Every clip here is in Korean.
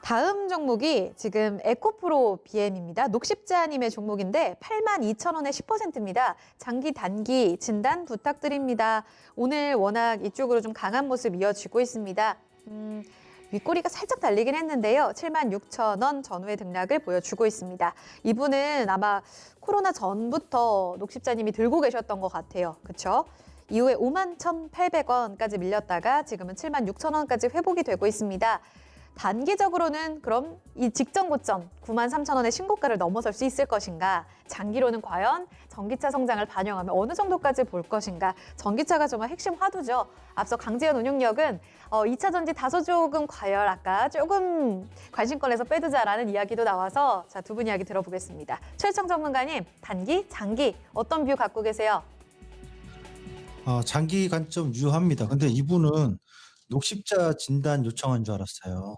다음 종목이 지금 에코프로 BM입니다. 녹십자님의 종목인데 82,000원에 10%입니다. 장기 단기 진단 부탁드립니다. 오늘 워낙 이쪽으로 좀 강한 모습 이어지고 있습니다. 윗꼬리가 살짝 달리긴 했는데요. 76,000원 전후의 등락을 보여주고 있습니다. 이분은 아마 코로나 전부터 녹십자님이 들고 계셨던 것 같아요. 그렇죠? 이후에 51,800원까지 밀렸다가 지금은 76,000원까지 회복이 되고 있습니다. 단기적으로는 그럼 이 직전 고점 93,000원의 신고가를 넘어설 수 있을 것인가? 장기로는 과연 전기차 성장을 반영하면 어느 정도까지 볼 것인가? 전기차가 정말 핵심 화두죠. 앞서 강재현 운용력은 2차 전지 다소 조금 과열, 아까 조금 관심권에서 빼두자라는 이야기도 나와서 자, 두 분 이야기 들어보겠습니다. 최유청 전문가님, 단기, 장기 어떤 뷰 갖고 계세요? 장기 관점 유효합니다. 근데 이분은 녹십자 진단 요청한 줄 알았어요.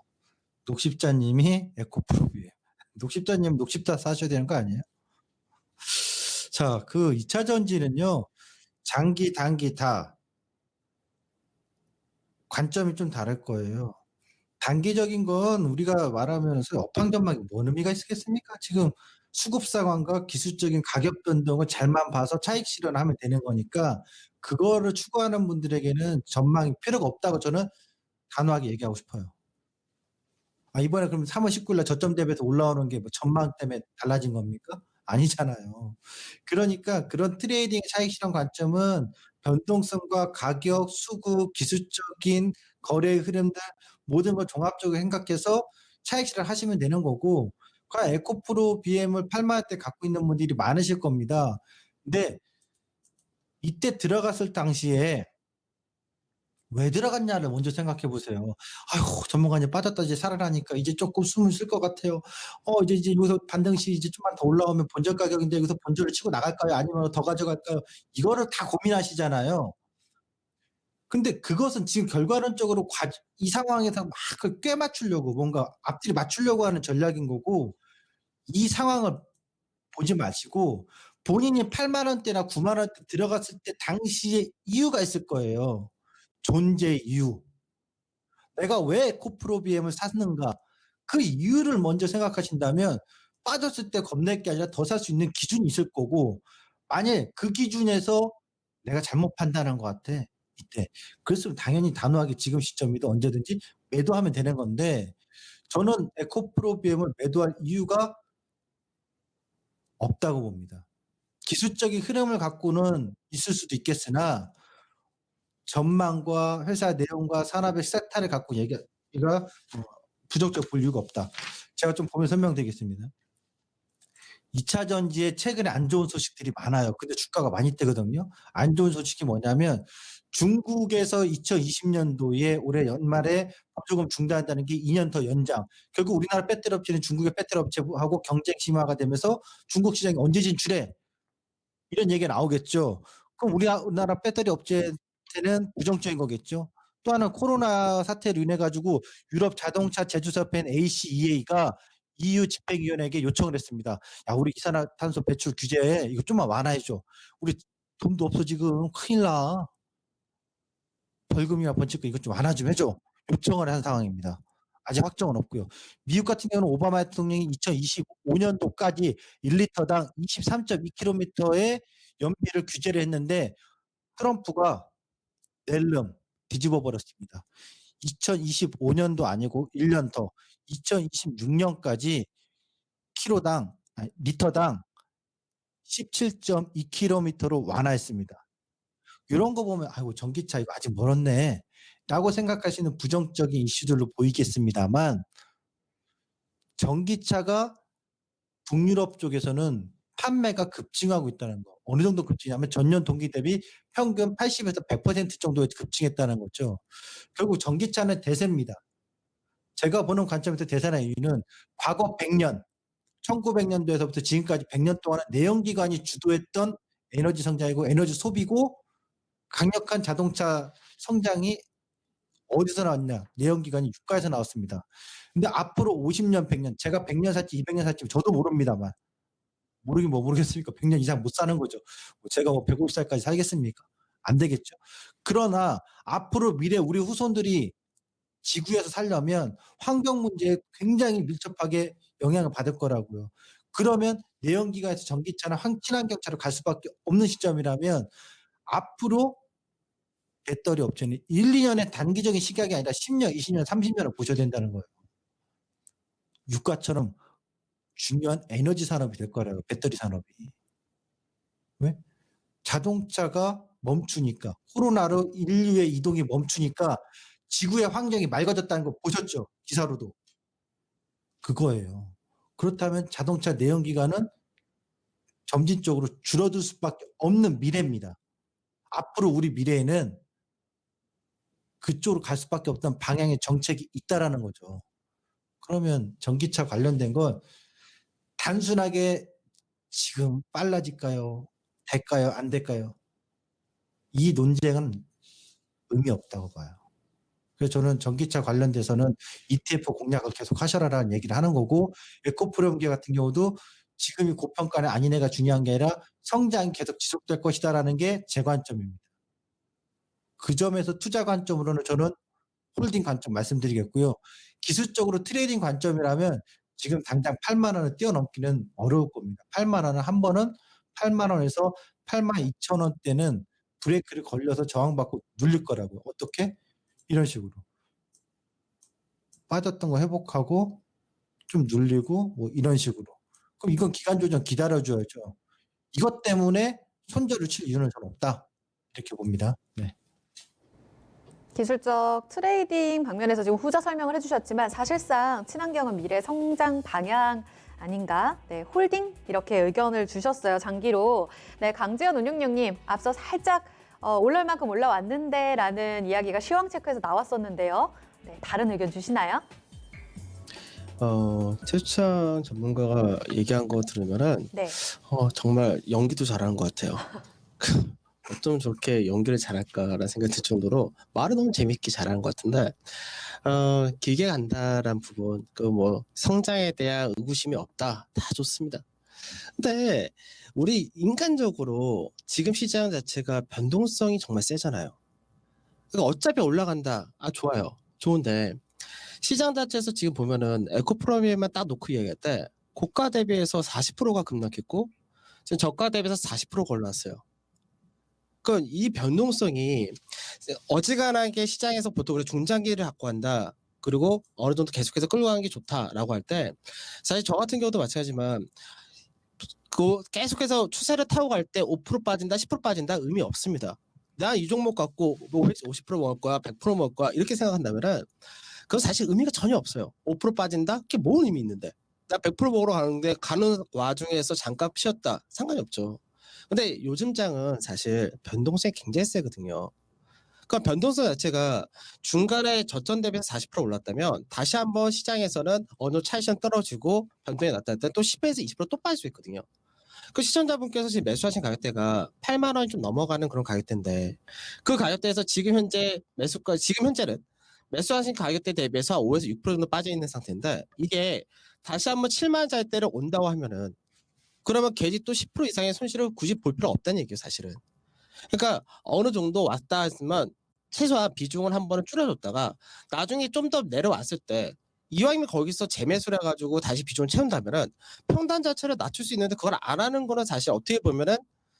녹십자님이 에코프로비에. 녹십자님 녹십자 사셔야 되는 거 아니에요? 자, 그 2차 전지는요. 장기, 단기 다 관점이 좀 다를 거예요. 단기적인 건 우리가 말하면 업황전망이 뭔 의미가 있겠습니까? 지금 수급 상황과 기술적인 가격 변동을 잘만 봐서 차익 실현하면 되는 거니까 그거를 추구하는 분들에게는 전망이 필요가 없다고 저는 단호하게 얘기하고 싶어요. 이번에 그럼 3월 19일 날 저점 대비해서 올라오는 게 뭐 전망 때문에 달라진 겁니까? 아니잖아요. 그러니까 그런 트레이딩 차익 실현 관점은 변동성과 가격, 수급, 기술적인 거래의 흐름들 모든 걸 종합적으로 생각해서 차익 실현하시면 되는 거고, 과연 에코프로 BM을 8만 원대 갖고 있는 분들이 많으실 겁니다. 근데 이때 들어갔을 당시에 왜 들어갔냐를 먼저 생각해 보세요. 아이고, 전문가님 빠졌다 이제 살아나니까 이제 조금 숨을 쉴 것 같아요. 이제 여기서 반등시 이제 좀만 더 올라오면 본전 가격인데 여기서 본전을 치고 나갈까요? 아니면 더 가져갈까요? 이거를 다 고민하시잖아요. 근데 그것은 지금 결과론적으로 이 상황에서 막 꽤 맞추려고 뭔가 앞뒤를 맞추려고 하는 전략인 거고, 이 상황을 보지 마시고 본인이 8만 원대나 9만 원대 들어갔을 때 당시에 이유가 있을 거예요. 존재 이유. 내가 왜 코프로 BM을 샀는가? 그 이유를 먼저 생각하신다면 빠졌을 때 겁낼 게 아니라 더 살 수 있는 기준이 있을 거고, 만약 그 기준에서 내가 잘못 판단한 것 같아. 이때. 그랬으면 당연히 단호하게 지금 시점이든 언제든지 매도하면 되는 건데, 저는 에코프로 BM을 매도할 이유가 없다고 봅니다. 기술적인 흐름을 갖고는 있을 수도 있겠으나 전망과 회사 내용과 산업의 섹터를 갖고 얘기가 부정적 볼 이유가 없다. 제가 좀 보면 설명드리겠습니다. 2차 전지에 최근에 안 좋은 소식들이 많아요. 근데 주가가 많이 뜨거든요. 안 좋은 소식이 뭐냐면 중국에서 2020년도에 올해 연말에 보조금 중단한다는 게 2년 더 연장. 결국 우리나라 배터리 업체는 중국의 배터리 업체하고 경쟁 심화가 되면서 중국 시장에 언제 진출해? 이런 얘기가 나오겠죠. 그럼 우리나라 배터리 업체한테는 부정적인 거겠죠. 또 하나는 코로나 사태로 인해 가지고 유럽 자동차 제조사업회인 ACEA가 EU 집행위원회에게 요청을 했습니다. 야, 우리 이산화탄소 배출 규제 이거 좀만 완화해 줘. 우리 돈도 없어 지금 큰일 나. 벌금이나 번칙금 이것 좀 완화 좀 해줘. 요청을 한 상황입니다. 아직 확정은 없고요. 미국 같은 경우는 오바마 대통령이 2025년도까지 1리터당 23.2km의 연비를 규제를 했는데 트럼프가 낼름 뒤집어 버렸습니다. 2025년도 아니고 1년 더 2026년까지 리터당 17.2km로 완화했습니다. 이런 거 보면 아이고 전기차 이거 아직 멀었네 라고 생각하시는 부정적인 이슈들로 보이겠습니다만, 전기차가 북유럽 쪽에서는 판매가 급증하고 있다는 거. 어느 정도 급증이냐면 전년 동기 대비 평균 80에서 100% 정도 급증했다는 거죠. 결국 전기차는 대세입니다. 제가 보는 관점에서 대세의 이유는 과거 100년, 1900년도에서부터 지금까지 100년 동안은 내연기관이 주도했던 에너지 성장이고 에너지 소비고, 강력한 자동차 성장이 어디서 나왔냐? 내연기관이 유가에서 나왔습니다. 근데 앞으로 50년, 100년, 제가 100년 살지 200년 살지 저도 모릅니다만, 모르긴 뭐 모르겠습니까? 100년 이상 못 사는 거죠. 제가 150살까지 살겠습니까? 안 되겠죠. 그러나 앞으로 미래 우리 후손들이 지구에서 살려면 환경 문제에 굉장히 밀접하게 영향을 받을 거라고요. 그러면 내연기관에서 전기차나 친환경차로 갈 수밖에 없는 시점이라면 앞으로 배터리 업체는 1-2년의 단기적인 시각이 아니라 10년, 20년, 30년을 보셔야 된다는 거예요. 유가처럼 중요한 에너지 산업이 될 거라고요, 배터리 산업이. 왜? 자동차가 멈추니까, 코로나로 인류의 이동이 멈추니까 지구의 환경이 맑아졌다는 거 보셨죠? 기사로도. 그거예요. 그렇다면 자동차 내연기관은 점진적으로 줄어들 수밖에 없는 미래입니다. 앞으로 우리 미래에는 그쪽으로 갈 수밖에 없던 방향의 정책이 있다라는 거죠. 그러면 전기차 관련된 건 단순하게 지금 빨라질까요? 될까요? 안 될까요? 이 논쟁은 의미 없다고 봐요. 그래서 저는 전기차 관련돼서는 ETF 공략을 계속 하셔라라는 얘기를 하는 거고, 에코프로문계 같은 경우도 지금이 고평가는 아니네가 중요한 게 아니라 성장이 계속 지속될 것이다라는 게 제 관점입니다. 그 점에서 투자 관점으로는 저는 홀딩 관점 말씀드리겠고요. 기술적으로 트레이딩 관점이라면 지금 당장 8만 원을 뛰어넘기는 어려울 겁니다. 8만 원은 한 번은 8만 원에서 82,000원대는 브레이크를 걸려서 저항받고 눌릴 거라고요. 어떻게? 이런 식으로. 빠졌던 거 회복하고 좀 눌리고 뭐 이런 식으로. 그럼 이건 기간 조정 기다려줘야죠. 이것 때문에 손절을 칠 이유는 저는 없다. 이렇게 봅니다. 네. 기술적 트레이딩 방면에서 지금 후자 설명을 해주셨지만 사실상 친환경은 미래 성장 방향 아닌가? 네, 홀딩 이렇게 의견을 주셨어요. 장기로. 네, 강지현 운용령님 앞서 살짝 올라올 만큼 올라왔는데 라는 이야기가 시황체크에서 나왔었는데요. 네, 다른 의견 주시나요? 최수창 전문가가 얘기한 거 들으면은 네. 정말 연기도 잘하는 것 같아요. 어쩜 저렇게 연기를 잘할까라는 생각이 들 정도로 말을 너무 재밌게 잘하는 것 같은데 길게 간다란 부분 그 뭐 성장에 대한 의구심이 없다 다 좋습니다. 근데 우리 인간적으로 지금 시장 자체가 변동성이 정말 세잖아요. 그러니까 어차피 올라간다. 좋아요. 좋은데 시장 자체에서 지금 보면은 에코프로미에만 딱 놓고 얘기할 때 고가 대비해서 40%가 급락했고 지금 저가 대비해서 40%가 올랐어요. 그러니까 이 변동성이 어지간하게 시장에서 보통 우리 중장기를 갖고 간다. 그리고 어느 정도 계속해서 끌고 가는 게 좋다라고 할 때 사실 저 같은 경우도 마찬가지지만 그 계속해서 추세를 타고 갈 때 5% 빠진다, 10% 빠진다 의미 없습니다. 나 이 종목 갖고 뭐 50% 먹을 거야, 100% 먹을 거야 이렇게 생각한다면은 그건 사실 의미가 전혀 없어요. 5% 빠진다? 그게 뭔 의미 있는데? 나 100% 먹으러 가는데 가는 와중에서 잠깐 쉬었다. 상관이 없죠. 근데 요즘 장은 사실 변동성이 굉장히 세거든요. 그러니까 변동성 자체가 중간에 저점 대비해서 40% 올랐다면 다시 한번 시장에서는 어느 정도 차익실현 떨어지고 변동이 났다 할 때 또 10에서 20%또 빠질 수 있거든요. 그 시청자분께서 지금 매수하신 가격대가 8만 원이 좀 넘어가는 그런 가격대인데 그 가격대에서 지금 현재 매수가 지금 현재는 매수하신 가격대 대비해서 한 5에서 6% 정도 빠져 있는 상태인데 이게 다시 한번 7만 원짜리대를 온다고 하면은 그러면 걔지 또 10% 이상의 손실을 굳이 볼 필요 없다는 얘기예요, 사실은. 그러니까 어느 정도 왔다 했으면 최소한 비중을 한 번은 줄여줬다가 나중에 좀 더 내려왔을 때 이왕이면 거기서 재매수를 해가지고 다시 비중을 채운다면은 평단 자체를 낮출 수 있는데 그걸 안 하는 거는 사실 어떻게 보면은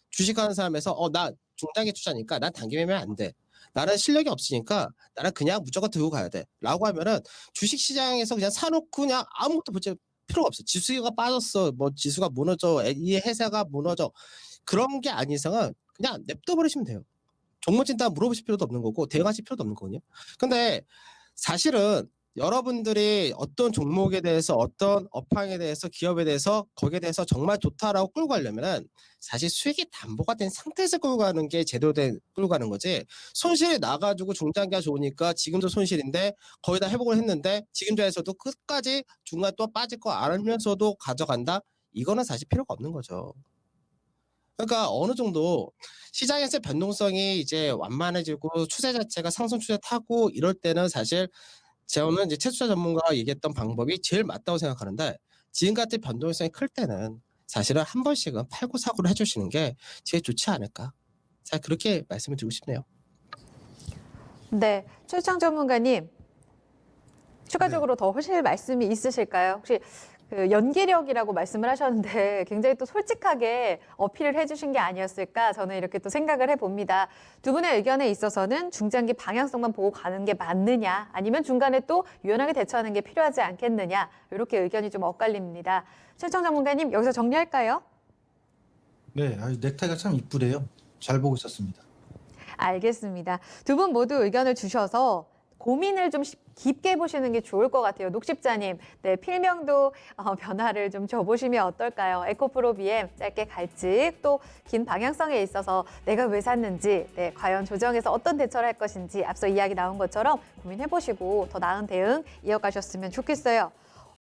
주식하는 사람에서 나 중단기 투자니까 난 단기 매매 안 돼. 나는 실력이 없으니까 나는 그냥 무조건 들고 가야 돼. 라고 하면은 주식 시장에서 그냥 사놓고 그냥 아무것도 볼 필요가 없어. 지수가 빠졌어. 뭐 지수가 무너져. 이 회사가 무너져. 그런 게 아닌 이상은 그냥 냅둬 버리시면 돼요. 종목 진단 물어보실 필요도 없는 거고 대응하실 필요도 없는 거거든요. 근데 사실은 여러분들이 어떤 종목에 대해서 어떤 업황에 대해서 기업에 대해서 거기에 대해서 정말 좋다라고 끌고 가려면은 사실 수익이 담보가 된 상태에서 끌고 가는 게 제대로 된 끌고 가는 거지 손실이 나가지고 중장기가 좋으니까 지금도 손실인데 거의 다 회복을 했는데 지금 자리에서도 끝까지 중간 또 빠질 거 알면서도 가져간다 이거는 사실 필요가 없는 거죠. 그러니까 어느 정도 시장에서 변동성이 이제 완만해지고 추세 자체가 상승 추세 타고 이럴 때는 사실 저는 이제 최수자 전문가가 얘기했던 방법이 제일 맞다고 생각하는데 지금같이 변동성이 클 때는 사실은 한 번씩은 팔고 사고를 해주시는 게 제일 좋지 않을까. 자 그렇게 말씀을 드리고 싶네요. 네, 최수창 전문가님. 추가적으로 더 하실 말씀이 있으실까요? 혹시 그 연기력이라고 말씀을 하셨는데 굉장히 또 솔직하게 어필을 해주신 게 아니었을까 저는 이렇게 또 생각을 해봅니다. 두 분의 의견에 있어서는 중장기 방향성만 보고 가는 게 맞느냐 아니면 중간에 또 유연하게 대처하는 게 필요하지 않겠느냐 이렇게 의견이 좀 엇갈립니다. 최청 전문가님 여기서 정리할까요? 네, 넥타이가 참 이쁘래요. 잘 보고 있었습니다. 알겠습니다. 두 분 모두 의견을 주셔서 고민을 좀 깊게 해보시는 게 좋을 것 같아요. 녹십자님, 네, 필명도 변화를 좀 줘보시면 어떨까요? 에코프로 BM 짧게 갈지 또 긴 방향성에 있어서 내가 왜 샀는지, 네, 과연 조정해서 어떤 대처를 할 것인지 앞서 이야기 나온 것처럼 고민해보시고 더 나은 대응 이어가셨으면 좋겠어요.